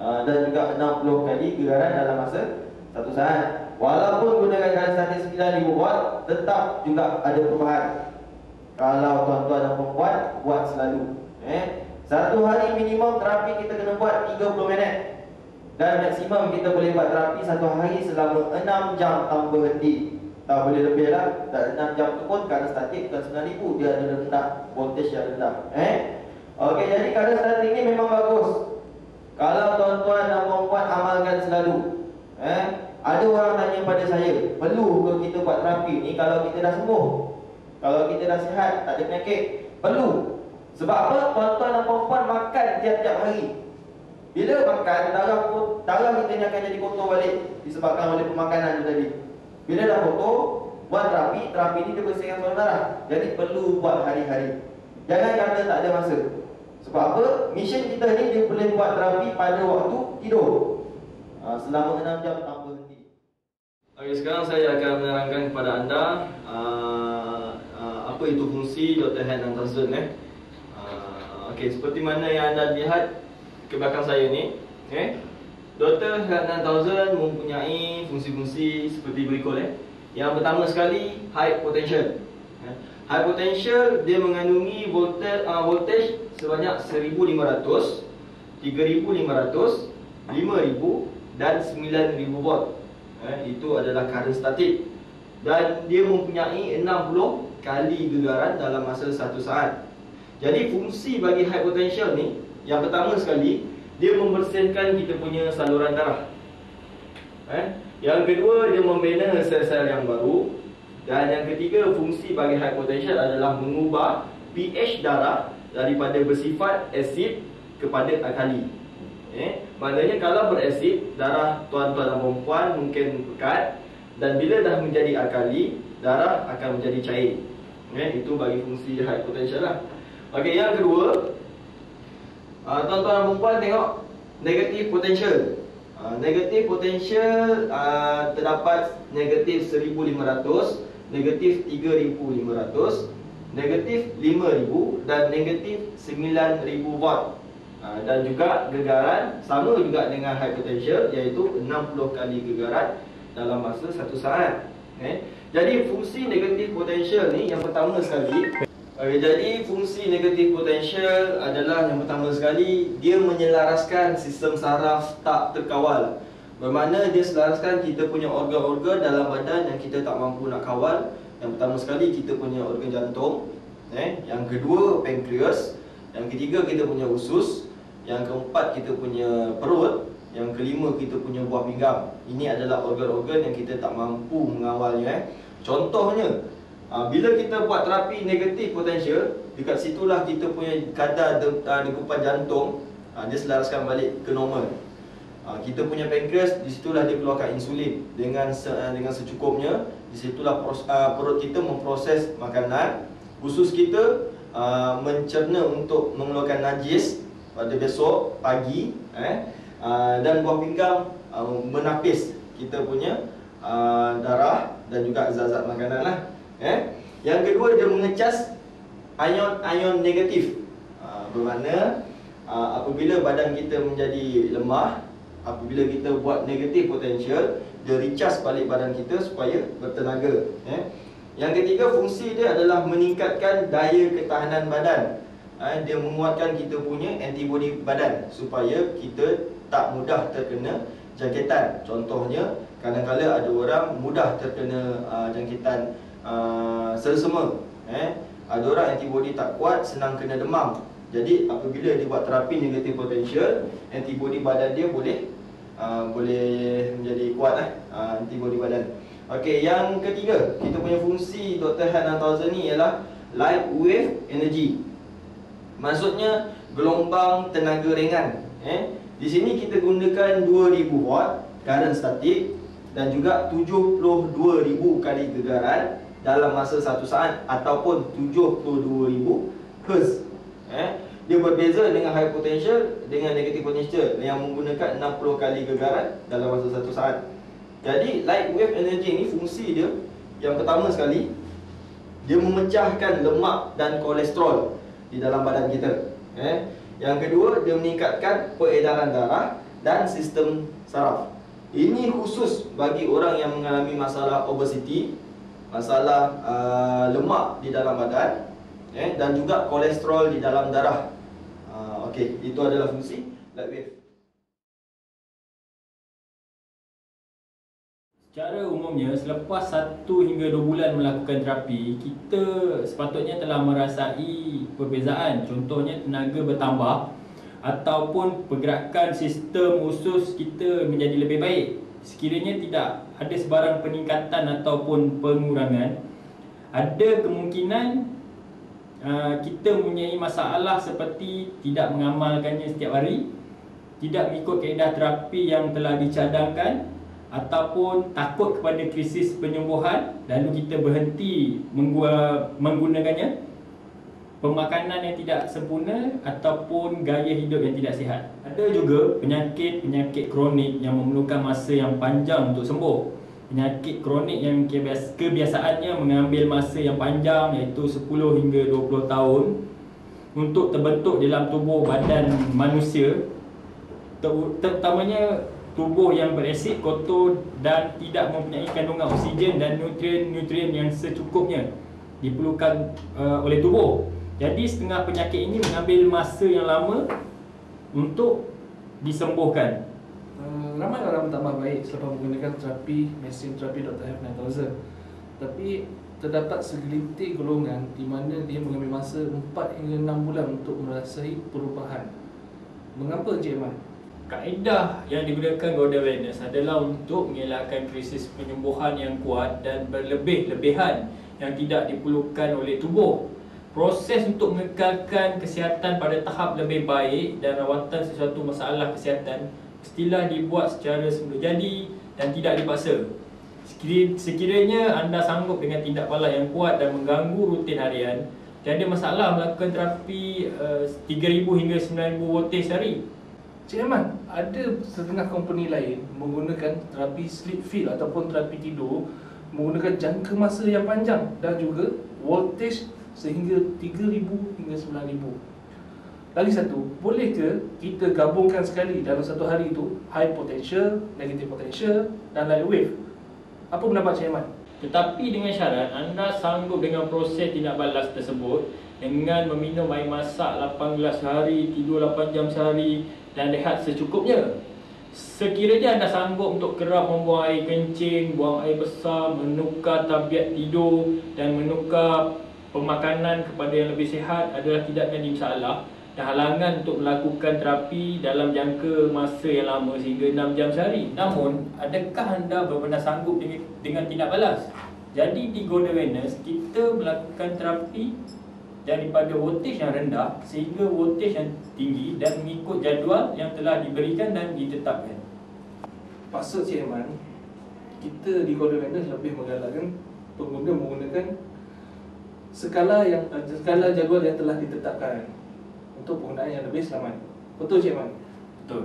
dan juga 60 kali gegaran dalam masa 1 saat. Walaupun gunakan kadar statik 9000 watt, tetap juga ada perubahan. Kalau tuan-tuan dan puan buat selalu. Satu hari minimum terapi kita kena buat 30 minit. Dan maksimum kita boleh buat terapi satu hari selama 6 jam tanpa henti. Tak boleh lebih lah. Dan 6 jam tu pun kadar statik bukan 9000, dia ada rendah, voltage yang rendah. Okey, jadi kadar statik ni memang bagus kalau tuan-tuan dan puan amalkan selalu. Ada orang tanya pada saya, perlu ke kita buat terapi ni kalau kita dah sembuh? Kalau kita dah sihat, tak ada penyakit? Perlu. Sebab apa? Tuan-tuan dan puan makan tiap-tiap hari. Bila makan, darah kita ni akan jadi kotor balik disebabkan oleh pemakanan tu tadi. Bila dah kotor, buat terapi ni dia bersihkan saluran darah. Jadi perlu buat hari-hari. Jangan kata tak ada masa. Sebab apa? Mission kita ni dia boleh buat terapi pada waktu tidur, selama 6 jam tanpa henti. Okey, sekarang saya akan menerangkan kepada anda apa itu fungsi Dr. Hand 9000. Okey, seperti mana yang anda lihat ke belakang saya ni, Dr. Hand 9000 mempunyai fungsi-fungsi seperti berikut. Yang pertama sekali, high potential. High potential dia mengandungi voltage sebanyak 1500, 3500, 5000 dan 9000 volt. Itu adalah current statik. Dan dia mempunyai 60 kali gegaran dalam masa 1 saat. Jadi fungsi bagi high potential ni, yang pertama sekali, dia membersihkan kita punya saluran darah. Yang kedua, dia membina sel-sel yang baru. Dan yang ketiga, fungsi bagi high potential adalah mengubah pH darah daripada bersifat asid kepada alkali. Maknanya kalau berasid, darah tuan-tuan dan perempuan mungkin pekat, dan bila dah menjadi alkali, darah akan menjadi cair. Itu bagi fungsi high potential lah. Okey, yang kedua, tuan-tuan dan perempuan tengok negative potential. Negative potential terdapat negatif 1500, negatif 3500, negatif 5000 dan negatif 9000 watt. Dan juga gegaran sama juga dengan high potential, iaitu 60 kali gegaran dalam masa 1 saat. Jadi fungsi negatif potential ni yang pertama sekali, jadi fungsi negatif potential adalah yang pertama sekali, dia menyelaraskan sistem saraf tak terkawal. Bermakna dia selaraskan kita punya organ-organ dalam badan yang kita tak mampu nak kawal. Yang pertama sekali kita punya organ jantung, yang kedua pankreas, yang ketiga kita punya usus, yang keempat kita punya perut, yang kelima kita punya buah pinggang. Ini adalah organ-organ yang kita tak mampu mengawalnya. Contohnya, bila kita buat terapi negatif potential, dekat situlah kita punya kadar degupan jantung dia selaraskan balik ke normal. Kita punya pankreas, di situlah dia keluarkan insulin dengan secukupnya. Di situlah perut kita memproses makanan. Usus kita mencerna untuk mengeluarkan najis pada besok pagi, dan buah pinggang menapis kita punya darah dan juga zat-zat makanan lah. Yang kedua, dia mengecas ion-ion negatif. Bermakna apabila badan kita menjadi lemah, apabila kita buat negatif potential, dia recharge balik badan kita supaya bertenaga. Yang ketiga, fungsi dia adalah meningkatkan daya ketahanan badan. Dia menguatkan kita punya antibody badan supaya kita tak mudah terkena jangkitan. Contohnya, kadang-kadang ada orang mudah terkena jangkitan selesema. Ada orang antibody tak kuat, senang kena demam. Jadi apabila dia buat terapi negatif potential, antibody badan dia boleh menjadi kuat antibody badan. Okey, yang ketiga, kita punya fungsi Dr. Hand 9000 ni ialah light wave energy. Maksudnya gelombang tenaga ringan. Di sini kita gunakan 2000 watt current statik dan juga 72,000 kali gegaran dalam masa 1 saat ataupun 72,000 Hz. Dia berbeza dengan high potential dengan negative potential yang menggunakan 60 kali gegaran dalam masa 1 saat. Jadi light wave energy ni fungsi dia, yang pertama sekali, dia memecahkan lemak dan kolesterol di dalam badan kita. Yang kedua, dia meningkatkan peredaran darah. dan sistem saraf. Ini khusus bagi orang yang mengalami masalah obesiti, masalah lemak di dalam badan, dan juga kolesterol di dalam darah. Okey, itu adalah fungsi light wave. Secara umumnya, selepas 1 hingga 2 bulan melakukan terapi, kita sepatutnya telah merasai perbezaan. Contohnya tenaga bertambah ataupun pergerakan sistem usus kita menjadi lebih baik. Sekiranya tidak ada sebarang peningkatan ataupun pengurangan, ada kemungkinan kita mempunyai masalah seperti tidak mengamalkannya setiap hari, tidak mengikut kaedah terapi yang telah dicadangkan, ataupun takut kepada krisis penyembuhan lalu kita berhenti menggunakannya, pemakanan yang tidak sempurna ataupun gaya hidup yang tidak sihat. Ada juga penyakit kronik yang memerlukan masa yang panjang untuk sembuh. Penyakit kronik yang kebiasaannya mengambil masa yang panjang, iaitu 10 hingga 20 tahun untuk terbentuk dalam tubuh badan manusia, terutamanya tubuh yang berasid, kotor dan tidak mempunyai kandungan oksigen dan nutrien-nutrien yang secukupnya diperlukan oleh tubuh. Jadi setengah penyakit ini mengambil masa yang lama untuk disembuhkan. Ramai orang tambah baik selepas menggunakan terapi mesin terapi Dr. F 9000. Tapi terdapat segelintir golongan di mana dia mengambil masa 4 hingga 6 bulan untuk merasai perubahan. Mengapa Encik Iman? Kaedah yang digunakan Golden Wellness adalah untuk mengelakkan krisis penyembuhan yang kuat dan berlebih-lebihan yang tidak diperlukan oleh tubuh. Proses untuk mengekalkan kesihatan pada tahap lebih baik dan rawatan sesuatu masalah kesihatan mestilah dibuat secara semula jadi dan tidak dipaksa. Sekiranya anda sanggup dengan tindak bala yang kuat dan mengganggu rutin harian, tiada masalah melakukan terapi 3,000 hingga 9,000 voltage sehari. Cik Iman, ada setengah company lain menggunakan terapi sleep fill ataupun terapi tidur menggunakan jangka masa yang panjang dan juga voltage sehingga 3,000 hingga 9,000. Lagi satu, boleh ke kita gabungkan sekali dalam satu hari itu high potential, negative potential dan light wave? Apa pendapat Cik Iman? Tetapi dengan syarat anda sanggup dengan proses tindak balas tersebut dengan meminum air masak 8 gelas sehari, tidur 8 jam sehari dan rehat secukupnya. Sekiranya anda sanggup untuk kerap membuang air kencing, buang air besar, menukar tabiat tidur dan menukar pemakanan kepada yang lebih sihat adalah tidak menjadi masalah dan halangan untuk melakukan terapi dalam jangka masa yang lama sehingga 6 jam sehari. Namun, adakah anda benar-benar sanggup dengan tindak balas? Jadi di Golden Wellness, kita melakukan terapi daripada voltage yang rendah sehingga voltage yang tinggi dan mengikut jadual yang telah diberikan dan ditetapkan. Maksud Cik Iman, kita di Golden Wellness lebih menggalakkan pengguna menggunakan skala jadual yang telah ditetapkan untuk penggunaan yang lebih selamat. Betul Cik Iman? Betul.